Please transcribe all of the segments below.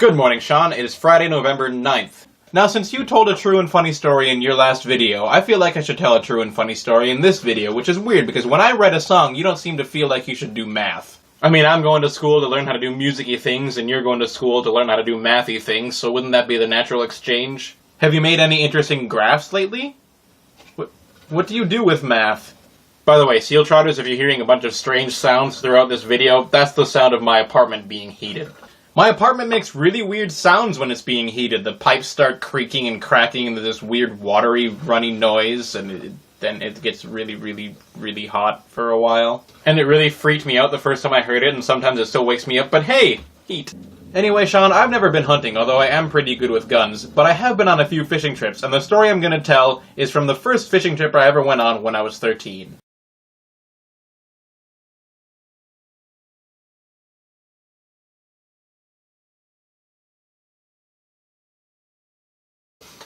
Good morning, Sean. It is Friday, November 9th. Now, since you told a true and funny story in your last video, I feel like I should tell a true and funny story in this video, which is weird because when I write a song, you don't seem to feel like you should do math. I mean, I'm going to school to learn how to do music-y things, and you're going to school to learn how to do mathy things, so wouldn't that be the natural exchange? Have you made any interesting graphs lately? What do you do with math? By the way, Seal Trotters, if you're hearing a bunch of strange sounds throughout this video, that's the sound of my apartment being heated. My apartment makes really weird sounds when it's being heated. The pipes start creaking and cracking into this weird watery, runny noise, and then it gets really, really, really hot for a while. And it really freaked me out the first time I heard it, and sometimes it still wakes me up, but hey! Heat. Anyway, Sean, I've never been hunting, although I am pretty good with guns, but I have been on a few fishing trips, and the story I'm gonna tell is from the first fishing trip I ever went on when I was 13.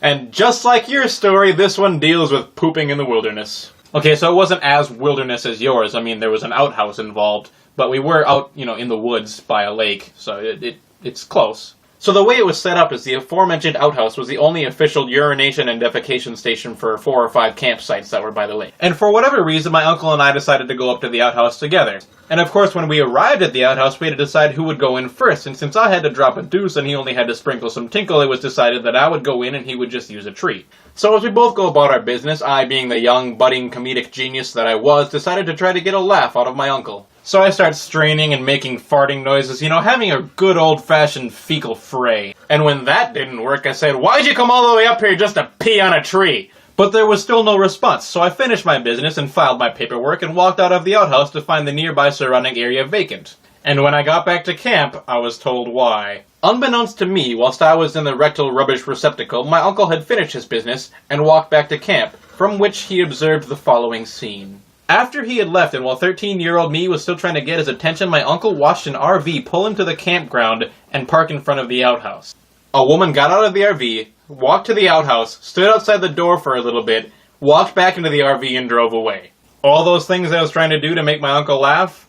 And just like your story, this one deals with pooping in the wilderness. Okay, so it wasn't as wilderness as yours. I mean, there was an outhouse involved, but we were out, in the woods by a lake, so it's close. So the way it was set up is the aforementioned outhouse was the only official urination and defecation station for 4 or 5 campsites that were by the lake. And for whatever reason, my uncle and I decided to go up to the outhouse together. And of course, when we arrived at the outhouse, we had to decide who would go in first, and since I had to drop a deuce and he only had to sprinkle some tinkle, it was decided that I would go in and he would just use a tree. So as we both go about our business, I, being the young, budding comedic genius that I was, decided to try to get a laugh out of my uncle. So I start straining and making farting noises, having a good old-fashioned fecal fray. And when that didn't work, I said, "Why'd you come all the way up here just to pee on a tree?" But there was still no response, so I finished my business and filed my paperwork and walked out of the outhouse to find the nearby surrounding area vacant. And when I got back to camp, I was told why. Unbeknownst to me, whilst I was in the rectal rubbish receptacle, my uncle had finished his business and walked back to camp, from which he observed the following scene. After he had left, and while 13-year-old me was still trying to get his attention, my uncle watched an RV pull into the campground and park in front of the outhouse. A woman got out of the RV, walked to the outhouse, stood outside the door for a little bit, walked back into the RV and drove away. All those things I was trying to do to make my uncle laugh?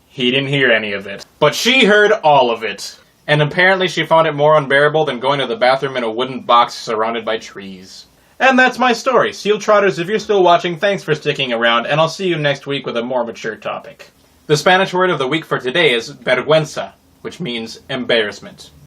He didn't hear any of it. But she heard all of it. And apparently she found it more unbearable than going to the bathroom in a wooden box surrounded by trees. And that's my story. Seal Trotters, if you're still watching, thanks for sticking around, and I'll see you next week with a more mature topic. The Spanish word of the week for today is vergüenza, which means embarrassment.